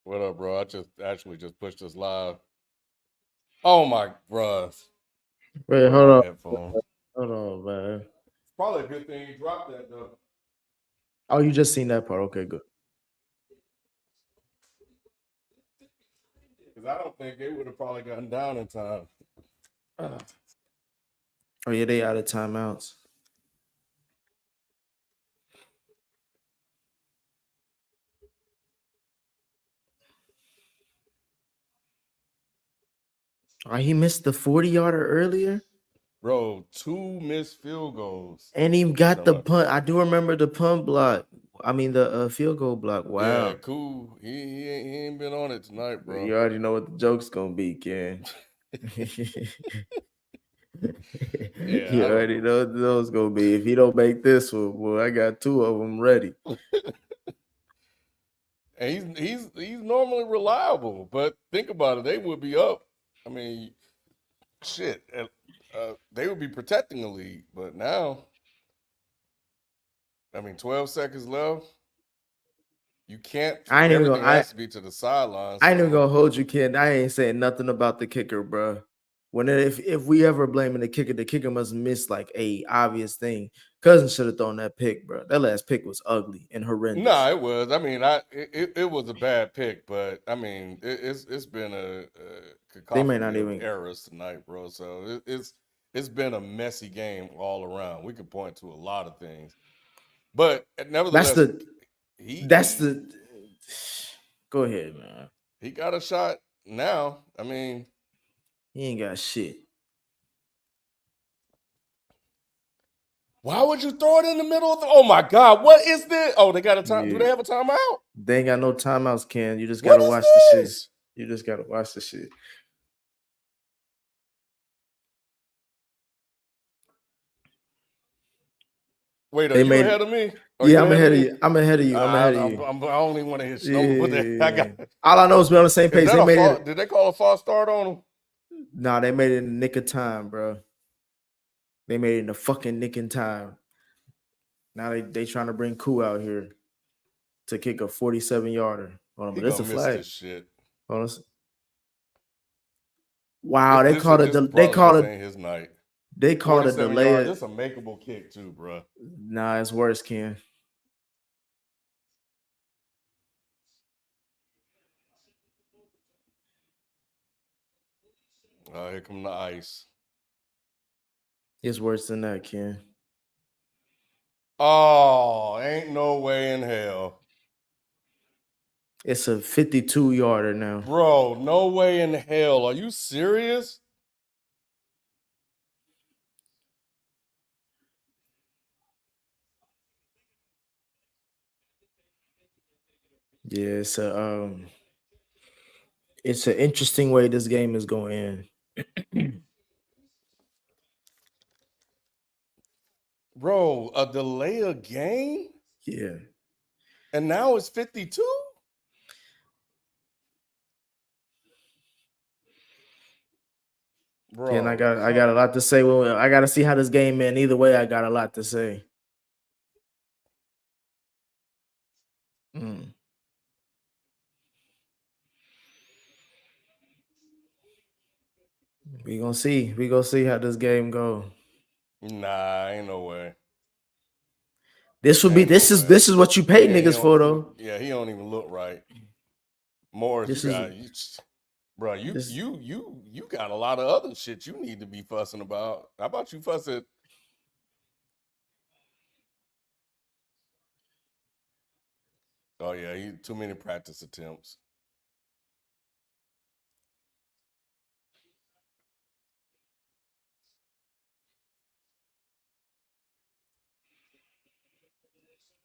What up, bro? I just pushed this live. Oh my, bro. Wait, Where my hold headphones? on, man. It's probably a good thing you dropped that though. Oh, you just seen that part? Okay, good. Because I don't think they would have probably gotten down in time. Oh yeah, they out of timeouts. Oh, he missed the 40-yarder earlier, Bro, 2 missed field goals. and he got the Somebody. punt. I do remember the punt block. I mean the field goal block. Yeah, Wow. cool. He ain't been on it tonight, bro. You already know what the joke's gonna be, Ken. Yeah, You already know what the joke's gonna be. If he don't make this one, boy, I got 2 of them ready. And he's normally reliable, but think about it, they would be up. I mean, shit, they would be protecting the lead, but now, I mean, 12 seconds left. You can't. Everything has to be to the sidelines. I ain't even gonna hold you, Ken. I ain't saying nothing about the kicker, bro. If we ever blaming the kicker must miss like a obvious thing. Cousins should have thrown that pick, bro. That last pick was ugly and horrendous. No, it was. I mean, it was a bad pick, but I mean, it's been a cacophony they may not even of errors tonight, bro. So it's been a messy game all around. We could point to a lot of things, but nevertheless, go ahead, man. He got a shot now. I mean, he ain't got shit. Why would you throw it in the middle of the? Oh my God, what is this? Oh, they got a time. Yeah. Do they have a timeout? They ain't got no timeouts, Ken. You just gotta watch the shit. You just gotta watch the shit. Wait, are you ahead of me? Yeah, I'm ahead of you. I'm ahead of you. I only want to hit Snow. Yeah. All I know is we're on the same page. Did they call a false start on him? Nah, they made it in the nick of time, bro. They made it in the fucking nick in time. Now they trying to bring Koo out here to kick a 47-yarder. Hold on, but that's a flag. This shit. Hold on. Wow, they called it his night. They called a delay. That's a makeable kick too, bro. Nah, it's worse, Ken. Here come the ice. It's worse than that, Ken. Oh, ain't no way in hell. It's a 52-yarder now. Bro, no way in hell. Are you serious? Yeah, it's an interesting way this game is going in. Bro, a delay of game? Yeah. And now it's 52? Bro, and I got a lot to say. Well, I got to see how this game ends. Either way, I got a lot to say. We gonna see. We gonna see how this game go. Nah, ain't no way. This is what you pay niggas for though. Yeah, he don't even look right. Morris, bro, you got a lot of other shit you need to be fussing about. How about you fuss it? Oh yeah, he too many practice attempts.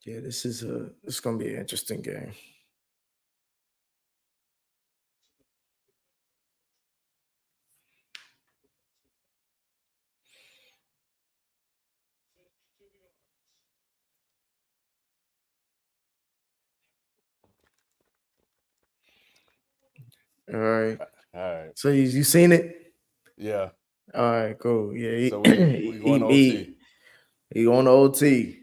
Yeah, it's gonna be an interesting game. All right. So you seen it? Yeah. All right, cool. Yeah. So we going to OT. He going to OT.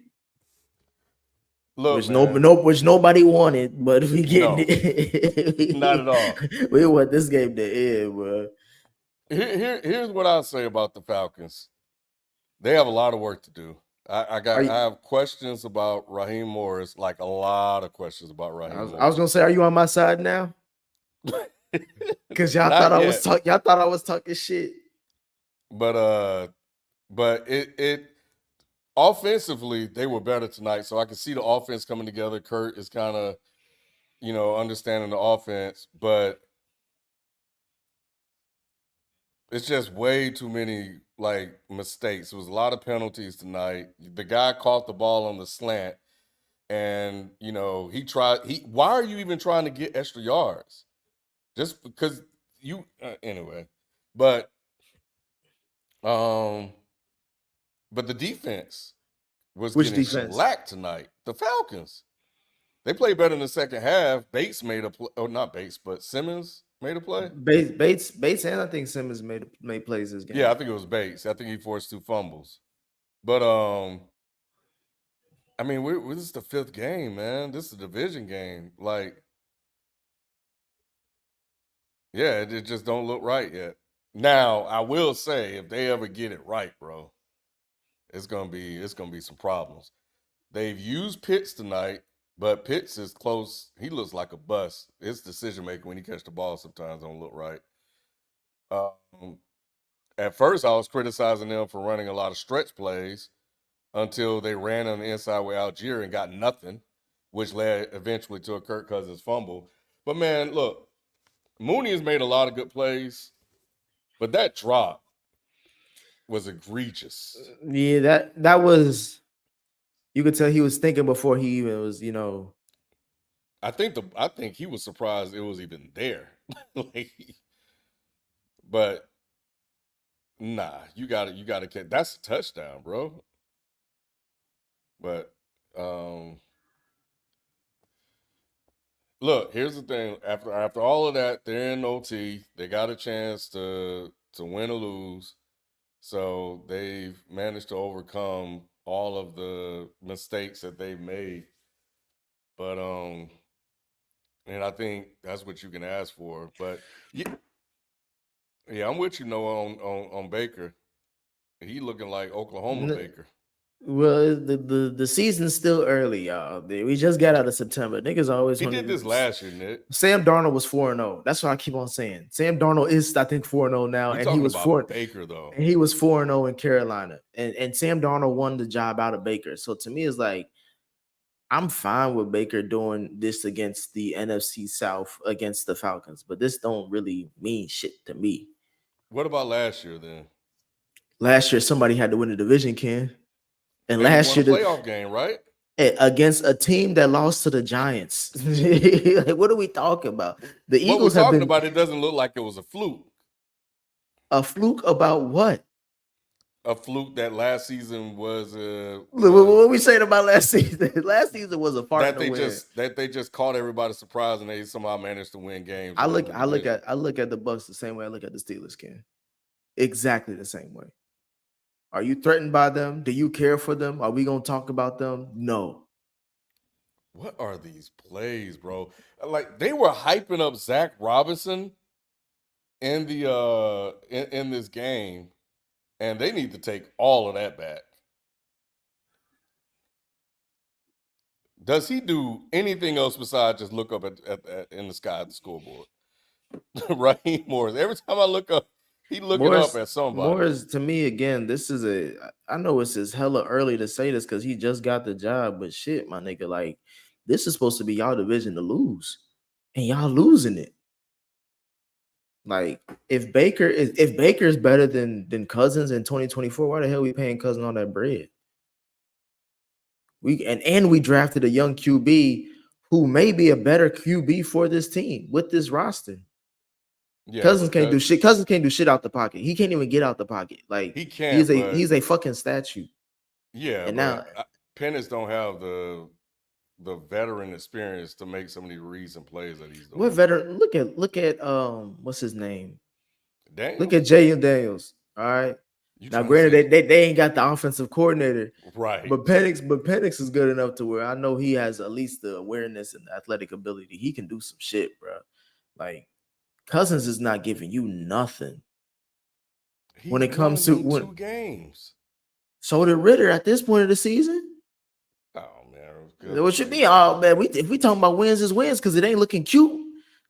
Look, which man. which nobody wanted, but we getting No, not at all. it. We want this game to end, bro. Here's what I'll say about the Falcons. They have a lot of work to do. I have questions about Raheem Morris, like a lot of questions about Raheem I was gonna say, are you on my side now? Morris. Because y'all Not thought yet. y'all thought I was talking shit. But it offensively they were better tonight, so I can see the offense coming together. Kurt is kind of, understanding the offense, but it's just way too many like mistakes. It was a lot of penalties tonight. The guy caught the ball on the slant, and he tried. Why are you even trying to get extra yards? Just because you anyway. But um, but the defense was Which getting defense? shellacked tonight. The Falcons. They played better in the second half. Bates made a play. Oh, not Bates, but Simmons made a play. Bates, and I think Simmons made plays this game. Yeah, I think it was Bates. I think he forced 2 fumbles. But I mean, this is the 5th game, man. This is a division game. Like, yeah, it just don't look right yet. Now, I will say, if they ever get it right, bro, it's gonna be some problems. They've used Pitts tonight, but Pitts is close. He looks like a bust. His decision making when he catch the ball sometimes don't look right. At first, I was criticizing them for running a lot of stretch plays until they ran on the inside with Algier and got nothing, which led eventually to a Kirk Cousins fumble. But man, look, Mooney has made a lot of good plays, but that drop was egregious. Yeah, that was. You could tell he was thinking before he even was, I think he was surprised it was even there. But nah, you gotta catch. That's a touchdown, bro. But look, here's the thing. After all of that, they're in OT. They got a chance to win or lose. So they've managed to overcome all of the mistakes that they've made. But and I think that's what you can ask for. But yeah, I'm with you, Noah, on Baker. He looking like Oklahoma Baker. Well, the season's still early, y'all. We just got out of September. Niggas always He want did to. this last year, Nick. Sam Darnold was 4-0. That's what I keep on saying. Sam Darnold is, I think, 4-0 now, We and he talking was about Baker though. and he was 4-0 in Carolina, and Sam Darnold won the job out of Baker. So to me, it's like I'm fine with Baker doing this against the NFC South against the Falcons, but this don't really mean shit to me. What about last year then? Last year, somebody had to win the division, Ken. And he last won a year, playoff game, right? Against a team that lost to the Giants. Like, what are we talking about? The What Eagles we're have talking been about, it doesn't look like it was a fluke. a fluke about what? A fluke that last season was What we saying about last season? Last season was a fart that to they win. they just caught everybody surprised and they somehow managed to win games. I look at the Bucs the same way I look at the Steelers, Ken. Exactly the same way. Are you threatened by them? Do you care for them? Are we gonna talk about them? No. What are these plays, bro? Like, they were hyping up Zach Robinson in the in this game, and they need to take all of that back. Does he do anything else besides just look up at in the sky at the scoreboard? Raheem Morris. Every time I look up, he looking up at somebody. Morris, to me, again, this is I know it's hella early to say this because he just got the job, but shit, my nigga, like, this is supposed to be y'all division to lose, and y'all losing it. Like, if Baker is better than Cousins in 2024, why the hell we paying Cousins all that bread? We drafted a young QB who may be a better QB for this team with this roster. Yeah, Cousins can't do shit. Cousins can't do shit out the pocket. He can't even get out the pocket. Like, he can't. He's a fucking statue. Yeah, and now Pennis don't have the veteran experience to make some of these recent plays that he's doing. What veteran? Look at what's his name? Daniels? Look at Jay Daniels. All right. You Now, trying to granted, say they ain't got the offensive coordinator, right? but Penix is good enough to where I know he has at least the awareness and the athletic ability. He can do some shit, bro. Like Cousins is not giving you nothing He when it comes won to them when. 2 games. So did Ritter at this point of the season. Oh man, it was good What for should Ritter. be? Oh man, if we talking about wins is wins because it ain't looking cute.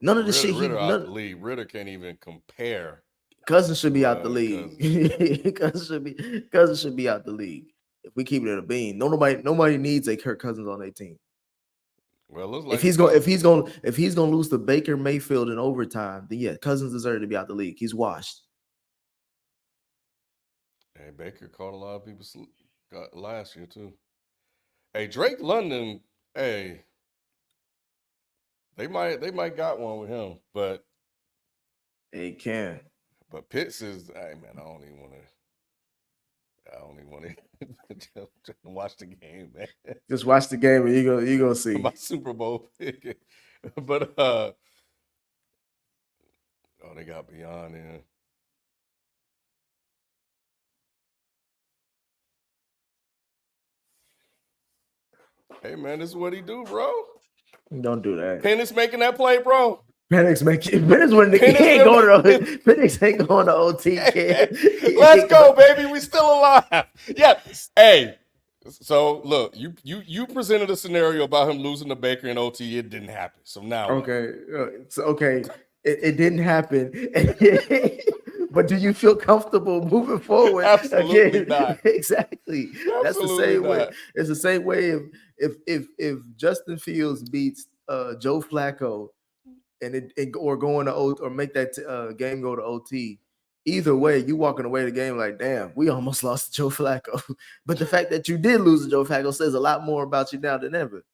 None of the shit Ritter out the none league. Ritter can't even compare Cousins should be to out the league. Cousins. Cousins should be out the league. If we keep it at a bean, nobody needs a Kirk Cousins on their team. Well, it looks If like the he's going Falcons. if he's gonna lose to Baker Mayfield in overtime, then yeah, Cousins deserves to be out the league. He's washed. Hey, Baker caught a lot of people last year too. Hey, Drake London. Hey, they might got one with him, but He can. Pitts is. Hey man, I don't even want to watch the game, man. Just watch the game and you gonna see. My Super Bowl pick. But they got Beyond in. Hey man, this is what he do, bro. Don't do that. Penix making that play, bro. Penix winning the game. He ain't going to Penix ain't going to OT, kid. Let's go, baby. We still alive. Yeah. Hey. So look, you presented a scenario about him losing to Baker in OT. It didn't happen. So now okay, it didn't happen. But do you feel comfortable moving forward? Absolutely not. Exactly. Absolutely That's the same not. way. It's the same way if Justin Fields beats Joe Flacco or going to OT or make that game go to OT. Either way, you walking away the game like, damn, we almost lost to Joe Flacco. But the fact that you did lose to Joe Flacco says a lot more about you now than ever.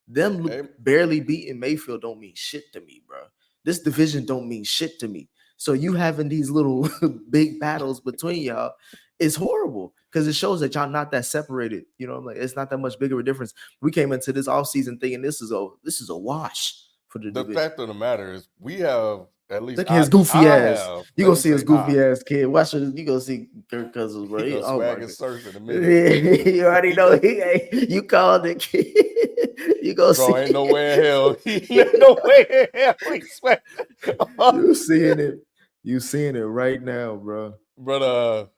Them barely beating Mayfield don't mean shit to me, bro. This division don't mean shit to me. So you having these little big battles between y'all is horrible because it shows that y'all not that separated. You know, like it's not that much bigger a difference. We came into this offseason thinking this is a wash for the division. Fact of the matter is, we have at least look at his goofy ass. Have, you gonna see his goofy ass kid. Watch it. You gonna see Kirk Cousins, bro. He swag his surf in a minute. You already know. You called it, kid. You gonna see. Ain't no way in hell. No way in hell. He swag. You seeing it. You seeing it right now, bro. But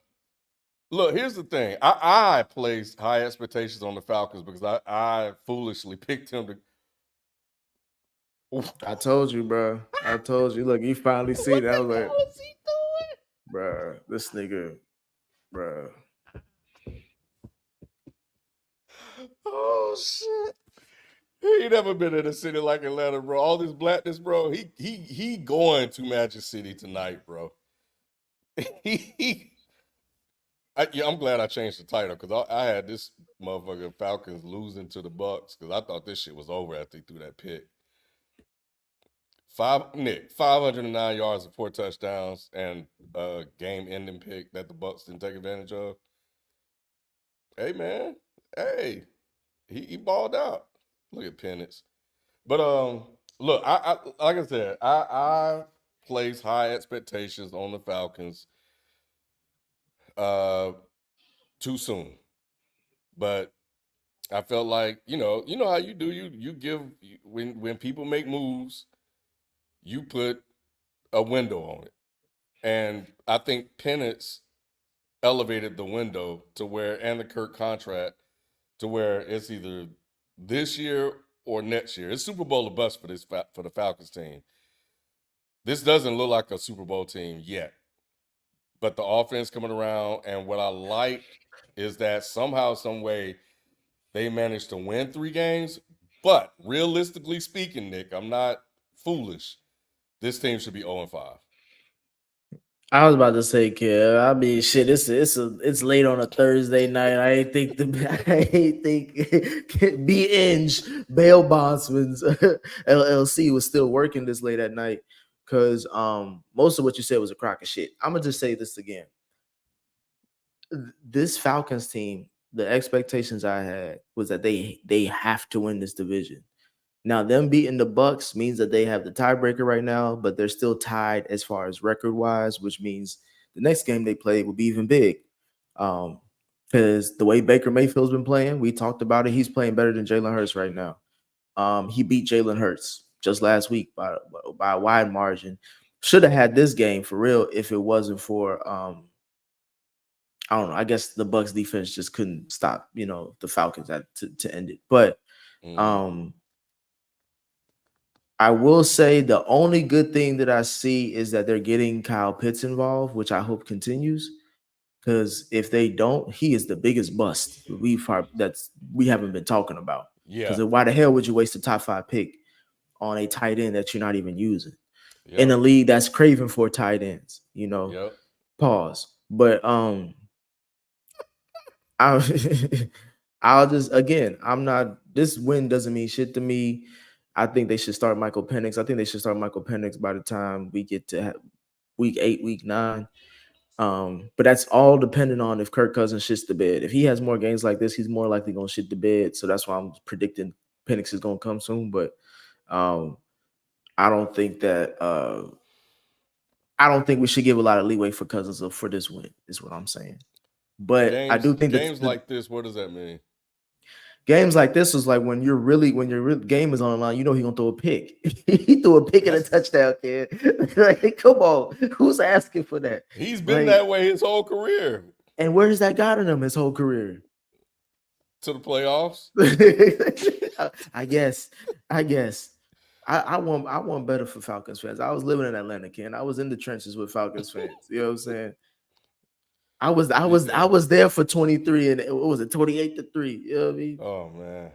look, here's the thing. I placed high expectations on the Falcons because I foolishly picked him to. I told you, bro. I told you. Look, you finally see it. I was like, what's he doing? Bro, this nigga, bro. Oh shit. He never been in a city like Atlanta, bro. All this blackness, bro. He going to Magic City tonight, bro. I'm glad I changed the title because I had this motherfucker Falcons losing to the Bucs because I thought this shit was over after he threw that pick. 509 yards and 4 touchdowns and a game-ending pick that the Bucs didn't take advantage of. Hey man, hey, he balled out. Look at Penix. But look, I like I said, I place high expectations on the Falcons. Too soon, but I felt like you know how you do. You give when people make moves, you put a window on it, and I think Penix elevated the window to where and the Kirk contract to where it's either this year or next year. It's Super Bowl or bust for the Falcons team. This doesn't look like a Super Bowl team yet, but the offense coming around, and what I like is that somehow, some way, they managed to win 3 games. But realistically speaking, Nick, I'm not foolish. This team should be 0-5. I was about to say, kid. I mean, shit. It's late on a Thursday night. I ain't think B-Inge bail bondsman's LLC was still working this late at night because most of what you said was a crock of shit. I'm gonna just say this again. This Falcons team, the expectations I had was that they have to win this division. Now, them beating the Bucs means that they have the tiebreaker right now, but they're still tied as far as record-wise, which means the next game they play will be even big. Because the way Baker Mayfield's been playing, we talked about it. He's playing better than Jalen Hurts right now. He beat Jalen Hurts just last week by a wide margin. Should have had this game for real if it wasn't for I don't know. I guess the Bucs defense just couldn't stop, the Falcons to end it. But Mm-hmm. um I will say the only good thing that I see is that they're getting Kyle Pitts involved, which I hope continues. Because if they don't, he is the biggest bust we haven't been talking about. Yeah. Because why the hell would you waste a top 5 pick on a tight end that you're not even using in Yep. a league that's craving for tight ends? Yep. Pause. But I I'll just again, I'm not. This win doesn't mean shit to me. I think they should start Michael Penix. I think they should start Michael Penix by the time we get to week 8, week 9. But that's all dependent on if Kirk Cousins shits the bed. If he has more games like this, he's more likely gonna shit the bed. So that's why I'm predicting Penix is gonna come soon. But um, I don't think that I don't think we should give a lot of leeway for Cousins for this win. Is what I'm saying. But I do think that Games the like this, what does that mean? games like this is like when your game is on the line, he's gonna throw a pick. He threw a pick and a That's touchdown, kid. Like, come on, who's asking for that? he's been Like, that way his whole career and where has that gotten him his whole career? to the playoffs. I guess, I guess. I want better for Falcons fans. I was living in Atlanta, Ken. I was in the trenches with Falcons fans. You know what I'm saying? I Yeah. was there for 23 and what was it, 28-3. You know what I mean? Oh man.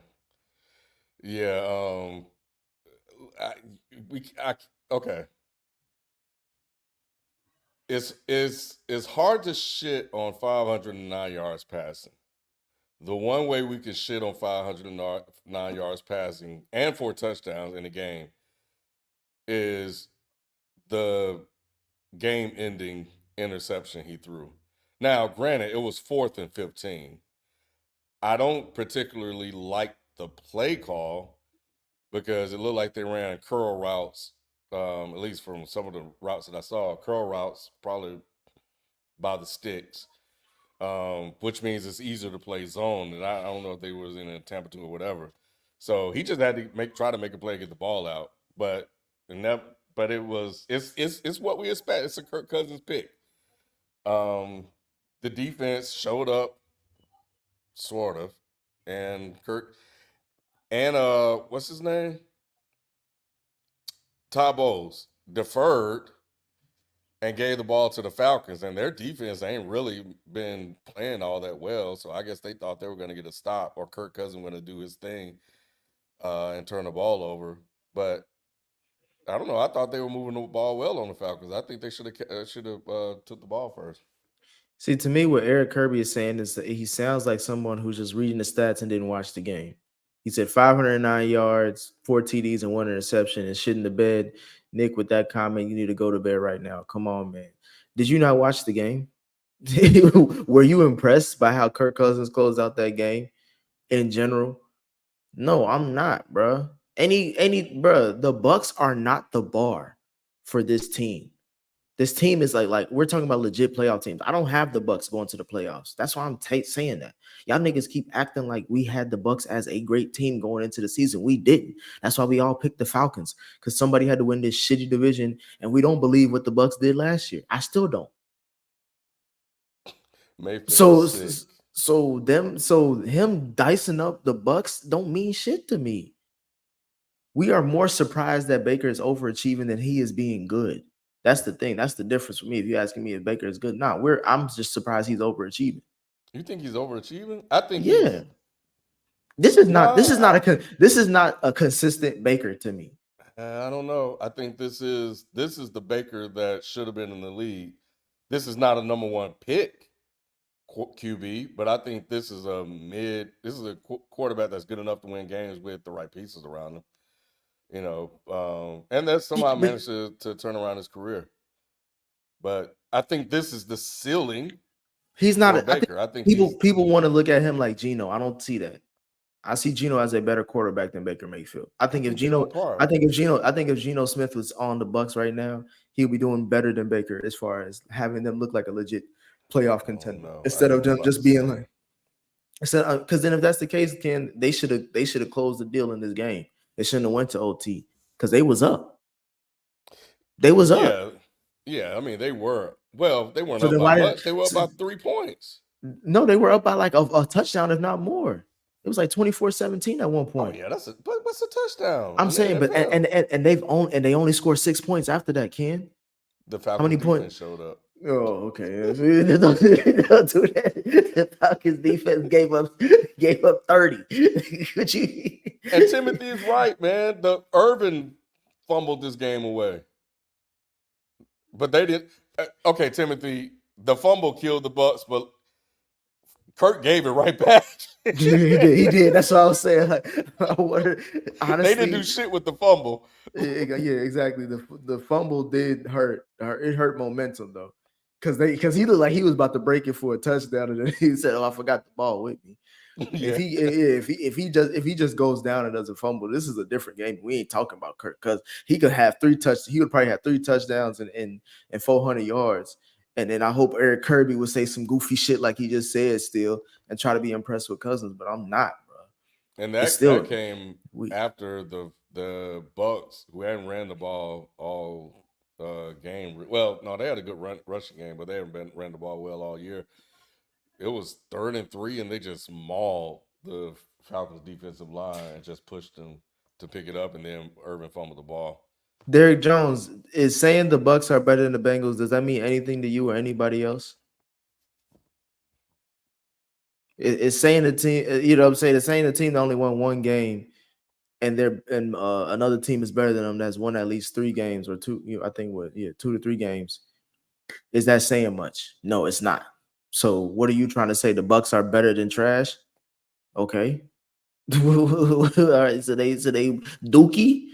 Yeah. I, okay. It's hard to shit on 509 yards passing. The one way we can shit on 509 yards passing and 4 touchdowns in a game is the game-ending interception he threw. Now, granted, it was 4th and 15. I don't particularly like the play call because it looked like they ran curl routes, at least from some of the routes that I saw, curl routes probably by the sticks, which means it's easier to play zone. And I don't know if they was in a Tampa 2 or whatever. So he just had to try to make a play and get the ball out. But it's what we expect. It's a Kirk Cousins pick. The defense showed up, sort of, and Kirk and what's his name? Todd Bowles deferred and gave the ball to the Falcons, and their defense ain't really been playing all that well. So I guess they thought they were going to get a stop, or Kirk Cousins going to do his thing and turn the ball over. But I don't know. I thought they were moving the ball well on the Falcons. I think they should have took the ball first. See, to me, what Eric Kirby is saying is that he sounds like someone who's just reading the stats and didn't watch the game. He said 509 yards, 4 TDs, and 1 interception, and shit in the bed. Nick, with that comment, you need to go to bed right now. Come on, man. Did you not watch the game? Were you impressed by how Kirk Cousins closed out that game in general? No, I'm not, bro. Bro, the Bucs are not the bar for this team. This team is like we're talking about legit playoff teams. I don't have the Bucs going to the playoffs. That's why I'm saying that. Y'all niggas keep acting like we had the Bucs as a great team going into the season. We didn't. That's why we all picked the Falcons because somebody had to win this shitty division, and we don't believe what the Bucs did last year. I still don't. Mayfield's So sick. so him dicing up the Bucs don't mean shit to me. We are more surprised that Baker is overachieving than he is being good. That's the thing. That's the difference for me. If you're asking me if Baker is good, I'm just surprised he's overachieving. You think he's overachieving? I think Yeah. he's This is not this is not nah. a consistent Baker to me. I don't know. I think this is the Baker that should have been in the league. This is not a number one pick QB, but I think this is a mid. This is a quarterback that's good enough to win games with the right pieces around him. And that somehow But managed to turn around his career. But I think this is the ceiling he's not for I think Baker. I think people want to look at him like Geno. I don't see that. I see Geno as a better quarterback than Baker Mayfield. I think they're on par. I think if Geno Smith was on the Bucs right now, he'll be doing better than Baker as far as having them look like a legit playoff I don't contender know. I instead think of it's them about the just being same. like. Because then if that's the case, Ken, they should have closed the deal in this game. They shouldn't have went to OT because they was up. They was up. Yeah, yeah. I mean, they were well. They weren't So up then by why did much. They were up by 3 points. no? They were up by like a touchdown, if not more. It was like 24-17 at one Oh point. yeah, that's a. But what's a touchdown I'm in the saying, but NFL? and they only scored 6 points after that. Ken, The how Falcons many points? defense showed up. Oh, okay. Don't do that. The Falcons defense gave up 30. Could you? And Timothy is right, man. The Irvin fumbled this game away, but they didn't. Okay, Timothy, the fumble killed the Bucks, but Kirk gave it right back. He did. He did. That's what I was saying. Like, They didn't do honestly, shit with the fumble. yeah, exactly. The fumble did hurt. It hurt momentum though, because he looked like he was about to break it for a touchdown, and then he said, "Oh, I forgot the ball with me." Yeah, If he just goes down and doesn't fumble, this is a different game. We ain't talking about Kirk because he could have he would probably have 3 touchdowns and 400 yards. And then I hope Eric Kirby would say some goofy shit like he just said still and try to be impressed with Cousins, but I'm not, bro. and It's that still came we after the Bucks, who hadn't ran the ball all game. Well, no, they had a good rushing game, but they haven't ran the ball well all year. It was 3rd and 3, and they just mauled the Falcons defensive line and just pushed them to pick it up, and then Irvin fumbled the ball. Derrick Jones is saying the Bucks are better than the Bengals. Does that mean anything to you or anybody else? It's saying the team, you know what I'm saying? It's saying the team that only won one game and another team is better than them that's won at least 3 games or two, I think 2 to 3 games. Is that saying much? No, it's not. So what are you trying to say? The Bucks are better than trash? Okay. All right, so they dookie,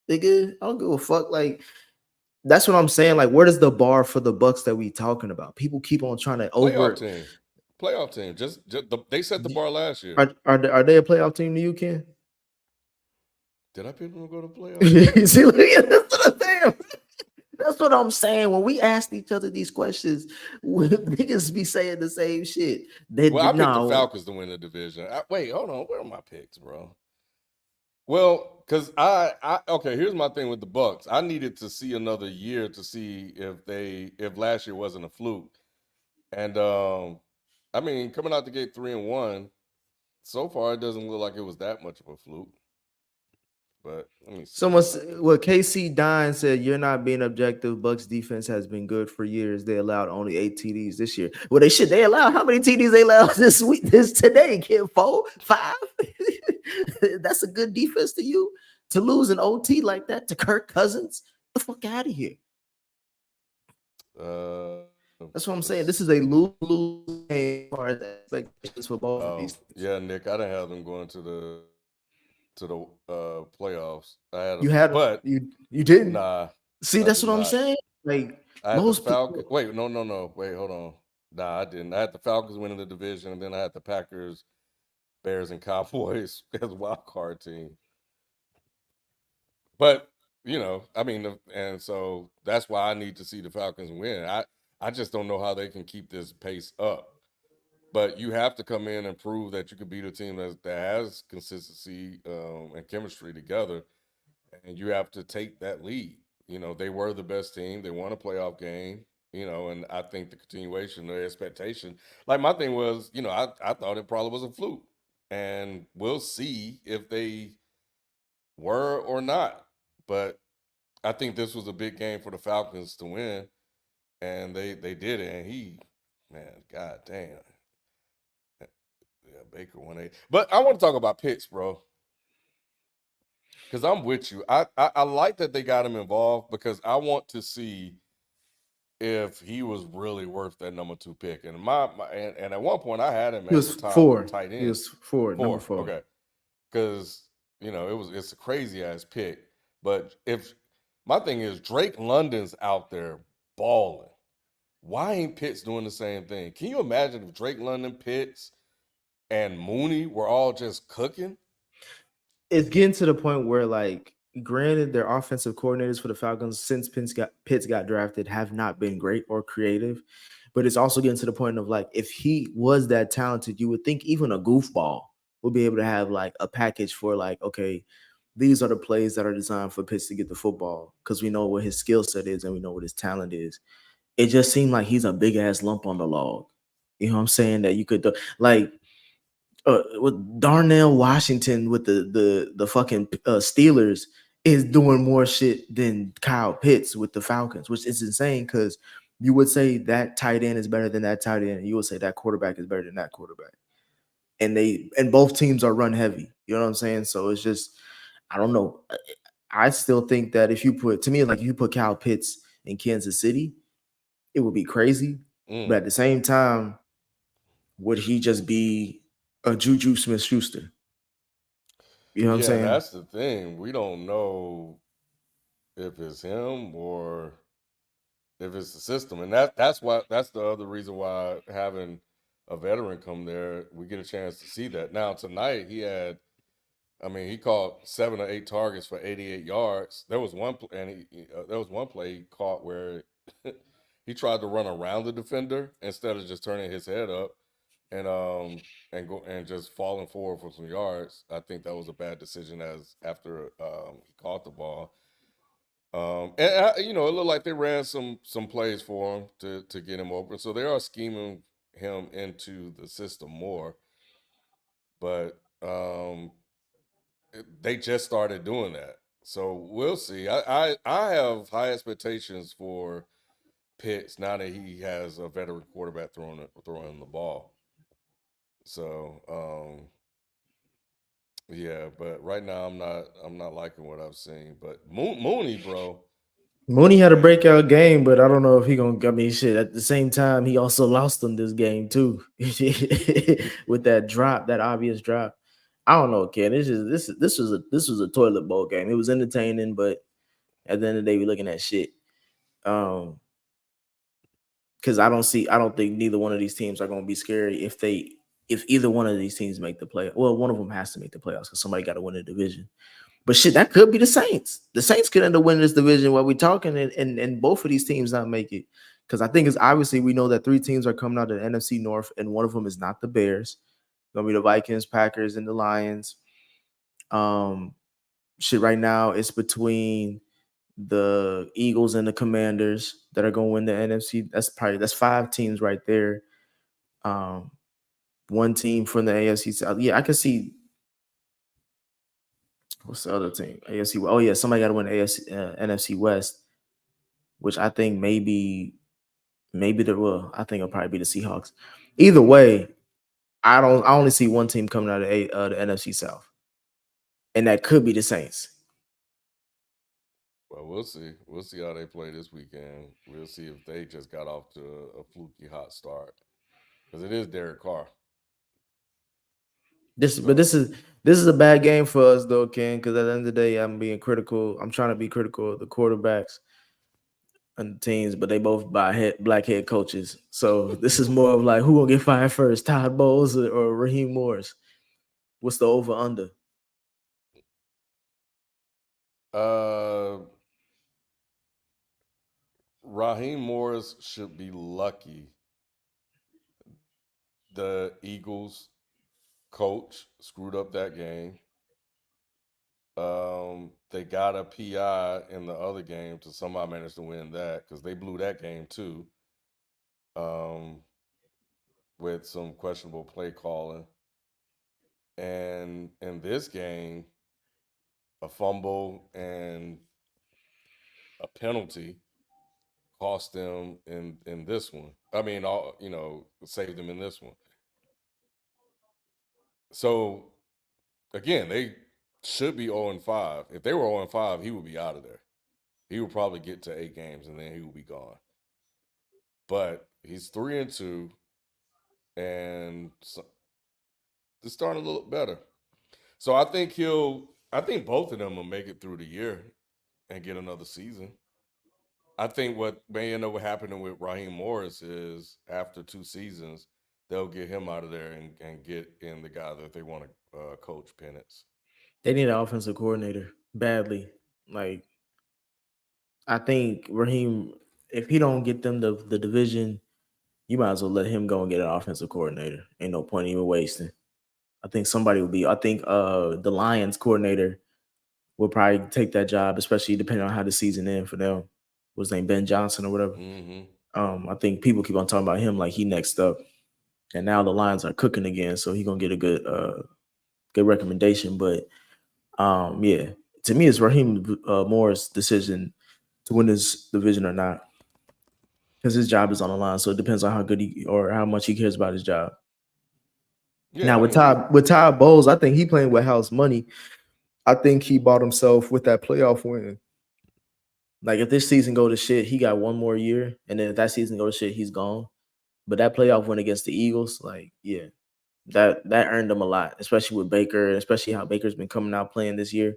nigga. I don't give a fuck. Like that's what I'm saying. Like, where does the bar for the Bucks that we talking about? People keep on trying to Playoff over. team, playoff team. They set the bar last year. Are they a playoff team to you, Ken? Did I pick them to go to playoffs? See, look at that's what I'm saying. That's what I'm saying. When we ask each other these questions, niggas be saying the same shit. They Well, I picked the no. Falcons to win the division. Wait, hold on. Where are my picks, bro? Well, because I okay. Here's my thing with the Bucks. I needed to see another year to see if last year wasn't a fluke. And I mean, coming out the gate 3-1, so far it doesn't look like it was that much of a fluke. But let me see. Someone what KC Dine said, you're not being objective. Bucks defense has been good for years. They allowed only 8 TDs this year. Well, they allowed how many TDs they allowed this week, this today, kid? 4, 5. That's a good defense to you to lose an OT like that to Kirk Cousins. Get the fuck out of here. That's what I'm saying. This is a lose game as far as expectations for both of these things. Yeah, Nick, I didn't have them going to the playoffs. I had them, You had but you didn't. nah. See, I that's did what I'm not. saying. Like I had the most Falcons. people. Wait, no. Wait, hold on. Nah, I didn't. I had the Falcons winning the division, and then I had the Packers, Bears, and Cowboys as a wild card team. But I mean, and so that's why I need to see the Falcons win. I just don't know how they can keep this pace up. But you have to come in and prove that you can beat a team that has consistency and chemistry together, and you have to take that lead. They were the best team. They won a playoff game. And I think the continuation, the expectation, like my thing was, I thought it probably was a fluke, and we'll see if they were or not. But I think this was a big game for the Falcons to win, and they did it. And man, god damn, yeah, Baker 1-8. But I want to talk about picks, bro, because I'm with you. I like that they got him involved because I want to see if he was really worth that number 2 pick. And and at one point I had him He as was a top 4. tight end. He was 4, number 4. Okay, because it's a crazy ass pick. But if my thing is Drake London's out there balling, why ain't Pitts doing the same thing? Can you imagine if Drake London, Pitts, and Mooney were all just cooking? It's getting to the point where like granted, their offensive coordinators for the Falcons since Pitts got drafted have not been great or creative, but it's also getting to the point of like if he was that talented, you would think even a goofball would be able to have like a package for like okay, these are the plays that are designed for Pitts to get the football because we know what his skill set is and we know what his talent is. It just seemed like he's a big ass lump on the log. You know what I'm saying? That you could do like with Darnell Washington with the fucking Steelers is doing more shit than Kyle Pitts with the Falcons, which is insane because you would say that tight end is better than that tight end, and you would say that quarterback is better than that quarterback. And both teams are run heavy. You know what I'm saying? So it's just I don't know. I still think that if you put to me like if you put Kyle Pitts in Kansas City, it would be crazy. But Mm. at the same time, would he just be a Juju Smith Schuster? You know what I'm Yeah, saying? that's the thing. We don't know if it's him or if it's the system, and that's the other reason why having a veteran come there, we get a chance to see that. Now tonight he had, I mean, he caught 7 or 8 targets for 88 yards. There was one, and there was one play he caught where he tried to run around the defender instead of just turning his head up and go and just falling forward for some yards. I think that was a bad decision as after he caught the ball. It looked like they ran some plays for him to get him open. So they are scheming him into the system more. But they just started doing that. So we'll see. I have high expectations for Pitts now that he has a veteran quarterback throwing the ball. So yeah, but right now I'm not liking what I've seen. But Mooney, bro, Mooney had a breakout game, but I don't know if he gonna. I mean, shit. At the same time, he also lost them this game too, with that drop, that obvious drop. I don't know, Ken. This was a toilet bowl game. It was entertaining, but at the end of the day, we're looking at shit. Um, because I don't think neither one of these teams are gonna be scary if either one of these teams make the play. Well, one of them has to make the playoffs because somebody got to win the division. But shit, that could be the Saints. The Saints could end up winning this division while we're talking, and both of these teams not make it. Because I think it's obviously we know that 3 teams are coming out of the NFC North, and one of them is not the Bears. It's gonna be the Vikings, Packers, and the Lions. Um, shit, right now it's between the Eagles and the Commanders that are gonna win the NFC. That's 5 teams right there. Um, one team from the AFC South. Yeah, I can see what's the other team? AFC. Oh yeah, somebody got to win AFC, NFC West, which I think maybe I think it'll probably be the Seahawks. Either way, I only see one team coming out of the NFC South, and that could be the Saints. well, we'll see. We'll see how they play this weekend. We'll see if they just got off to a fluky hot start because it is Derek Carr. This, but So, this is a bad game for us though, Ken. Because at the end of the day, I'm being critical. I'm trying to be critical of the quarterbacks and the teams, but they both black head coaches. So this is more of like who gonna get fired first, Todd Bowles or Raheem Morris? What's the over under? uh, Raheem Morris should be lucky. The Eagles coach screwed up that game. They got a PI in the other game to somehow manage to win that because they blew that game too. Um, with some questionable play calling. And in this game, a fumble and a penalty cost them in this one. I mean, saved them in this one. So again, they should be 0-5. If they were 0-5, he would be out of there. He would probably get to 8 games and then he would be gone. But he's 3-2, and so, it's starting to look better. So I think both of them will make it through the year and get another season. I think what may end up happening with Raheem Morris is after 2 seasons, they'll get him out of there and get in the guy that they want to coach Penix. They need an offensive coordinator badly. Like I think Raheem, if he don't get them the division, you might as well let him go and get an offensive coordinator. Ain't no point even wasting. I think somebody will be. I think the Lions coordinator will probably take that job, especially depending on how the season ends for them. What's his name, Ben Johnson or whatever. Mm-hmm. I think people keep on talking about him like he next up, and now the Lions are cooking again, so he gonna get a good recommendation. But yeah, to me, it's Raheem Moore's decision to win this division or not, because his job is on the line. So it depends on how good he or how much he cares about his job. Yeah, Now I mean, With Todd Bowles, I think he playing with house money. I think he bought himself with that playoff win. Like if this season go to shit, he got one more year, and then if that season go to shit, he's gone. But that playoff win against the Eagles, like yeah, that earned him a lot, especially with Baker, and especially how Baker's been coming out playing this year.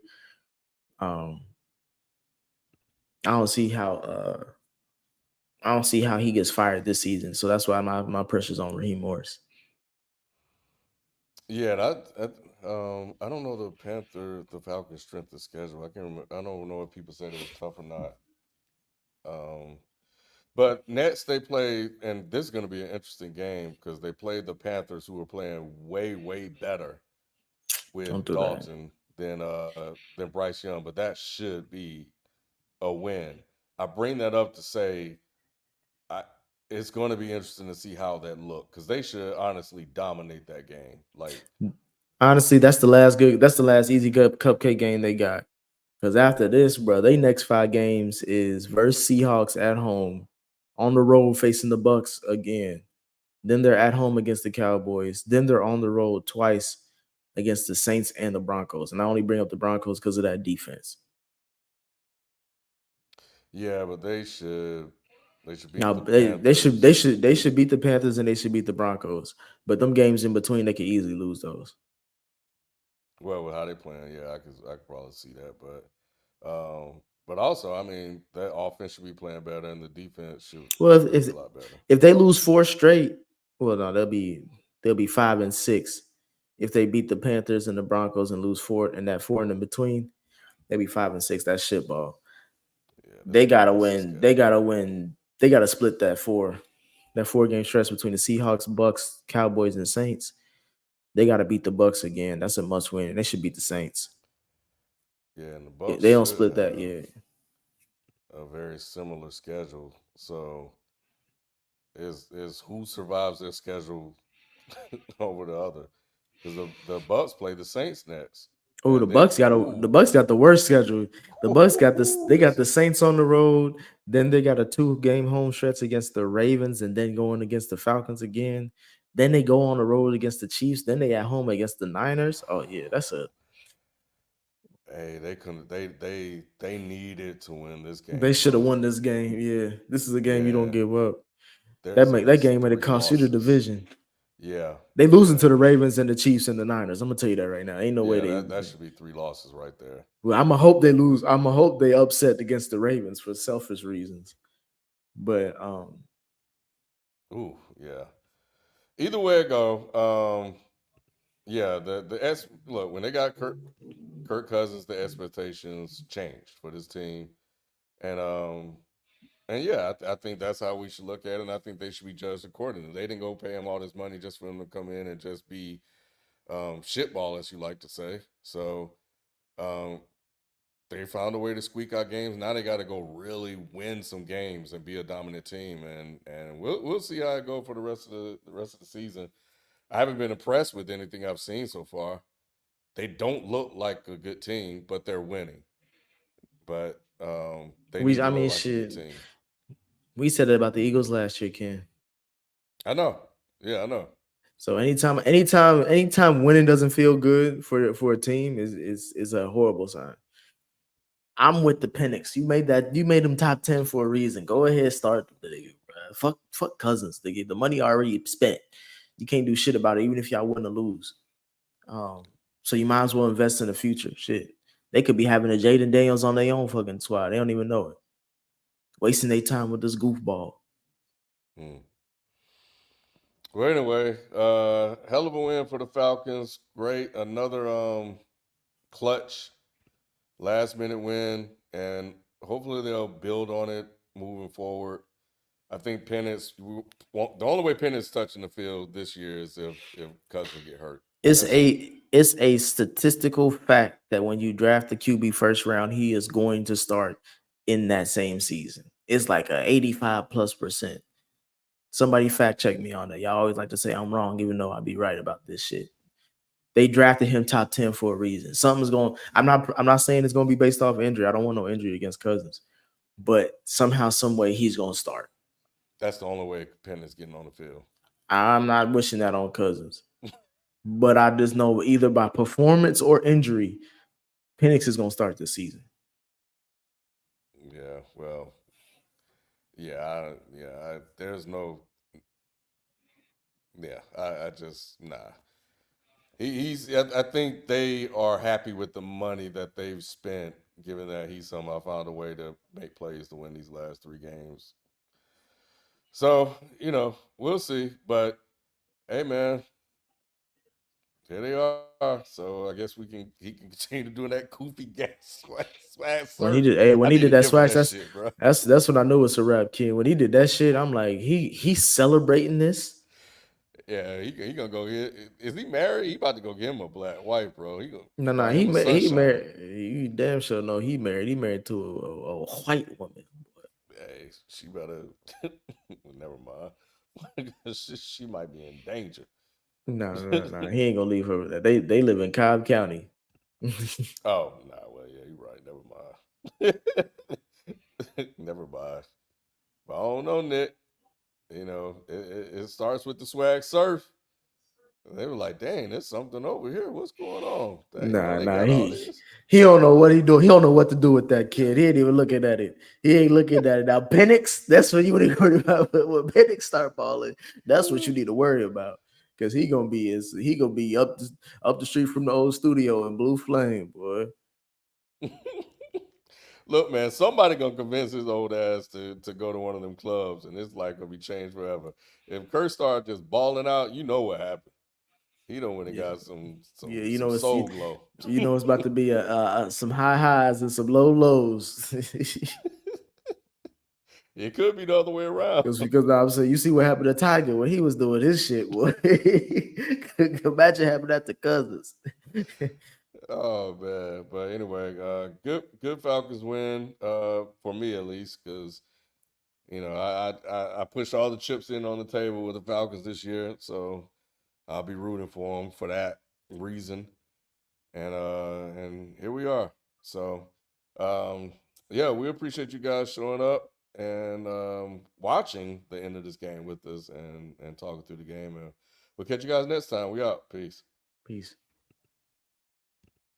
Um, I don't see how he gets fired this season. So that's why my pressure's on Raheem Morris. yeah, I don't know the Falcons' strength of schedule. I can't remember. I don't know if people said it was tough or not. Um, but Nets they play, and this is going to be an interesting game because they played the Panthers, who were playing way better Don't with do that. Dalton than Bryce Young. But that should be a win. I bring that up to say I, it's going to be interesting to see how that look because they should honestly dominate that game. Like, Honestly, that's the last good. That's the last easy cupcake game they got. Because after this, bro, they next 5 games is versus Seahawks at home, on the road facing the Bucs again. Then they're at home against the Cowboys. Then they're on the road twice against the Saints and the Broncos. And I only bring up the Broncos because of that defense. yeah, but they should beat Now the they Panthers. should beat the Panthers and they should beat the Broncos. But them games in between, they could easily lose those. Well, with how they playing, yeah, I could probably see that, but also, I mean, that offense should be playing better, and the defense Well, should be a lot better. if they lose 4 straight, well, no, they'll be 5-6. If they beat the Panthers and the Broncos and lose four and that four in between, they'll be 5-6. That's shit ball. Yeah, this They is gonna gotta be easy win. They schedule. gotta win. They gotta split that 4 game stretch between the Seahawks, Bucks, Cowboys, and Saints. They gotta beat the Bucks again. That's a must win. They should beat the Saints. Yeah, and the They Bucks don't should split that. have Yeah. a very similar schedule. So is who survives their schedule over the other? Because the Bucks play the Saints next, Oh, and they The Bucks got the worst schedule. The Bucks got this. They got this the Saints on the road. Then they got a 2 game home stretch against the Ravens, and then going against the Falcons again. Then they go on the road against the Chiefs. Then they at home against the Niners. Oh yeah, hey they couldn't they needed to win this they game, should have bro. won this game. Yeah, this is a game you don't Yeah, give up. That there's game might have three cost you the losses. division. Yeah, They losing yeah, to the Ravens and the Chiefs and the Niners. I'm gonna tell you that right now. Ain't no way yeah. they. That should be three losses right there. Well, I'm gonna hope they lose. I'm gonna hope they upset against the Ravens for selfish reasons. But Ooh, yeah. Either way it go, yeah. Look when they got Kirk Cousins, the expectations changed for this team, and yeah, I think that's how we should look at it. And I think they should be judged accordingly. They didn't go pay him all this money just for him to come in and just be shitball, as you like to say. So um, they found a way to squeak out games. Now they got to go really win some games and be a dominant team, and we'll see how it go for the rest of the season. I haven't been impressed with anything I've seen so far. They don't look like a good team, but they're winning. But they need to I look mean, like a good shit. team. We said it about the Eagles last year, Ken. I know. Yeah, I know. So anytime winning doesn't feel good for a team is a horrible sign. I'm with the Penix. You made them top 10 for a reason. Go ahead, start the nigga, bruh. Fuck Cousins. The money already spent. You can't do shit about it, even if y'all win or lose. Um, so you might as well invest in the future. Shit. They could be having a Jaden Daniels on their own fucking squad. They don't even know it. Wasting their time with this goofball. Hmm. Well, anyway, hell of a win for the Falcons. Great, another clutch last minute win and hopefully they'll build on it moving forward. I think Penix. The only way Penix touching the field this year is if Cousins get hurt. It's That's it. a statistical fact that when you draft the QB first round, he is going to start in that same season. It's like a 85+%. Somebody fact check me on that. Y'all always like to say I'm wrong, even though I be right about this shit. They drafted him top 10 for a reason. Something's going. I'm not saying it's going to be based off injury. I don't want no injury against Cousins, but somehow, some way, he's going to start. That's the only way Penix getting on the field. I'm not wishing that on Cousins, but I just know either by performance or injury, Penix is going to start this season. Yeah, well, there's no, I just nah. I think they are happy with the money that they've spent, given that he somehow found a way to make plays to win these last 3 games. So we'll see. But hey, man, here they are. So I guess he can continue doing that goofy gas swag When he surf. did, when I he need to did that give him swag, that shit, bro. that's when I knew it's a rap, kid. When he did that shit, I'm like, he's celebrating this. Yeah, he gonna go get. Is he married? He about to go get him a black wife, bro. He gonna No, find him a he sunshine. married. You damn sure know he married. He married to a white woman. Hey, she better. Never mind. She might be in danger. No. He ain't gonna leave her with that. They live in Cobb County. Oh, nah. Well, yeah, you're right. Never mind. Never mind. But I don't know, Nick. It starts with the swag surf. They were like, "Dang, there's something over here. What's going on? Dang, they got all this." He don't know what he doing. He don't know what to do with that kid. He ain't even looking at it. He ain't looking at it now. Penix, that's what you need to worry about. When Penix start balling, that's what you need to worry about. Because he gonna be up the street from the old studio in Blue Flame, boy. Look, man, somebody gonna convince his old ass to go to one of them clubs, and his life gonna be changed forever. If Kurt started just balling out, you know what happened. He don't when he Yeah, got some yeah. soul glow. It's about to be some high highs and some low lows. It could be the other way around. Because I'm saying, you see what happened to Tiger when he was doing his shit. Boy. Imagine having that to Cousins. Oh man, but anyway, good Falcons win for me at least, because I pushed all the chips in on the table with the Falcons this year, so I'll be rooting for them for that reason. And here we are. So yeah, we appreciate you guys showing up and watching the end of this game with us and talking through the game. And we'll catch you guys next time. We out. Peace. Peace.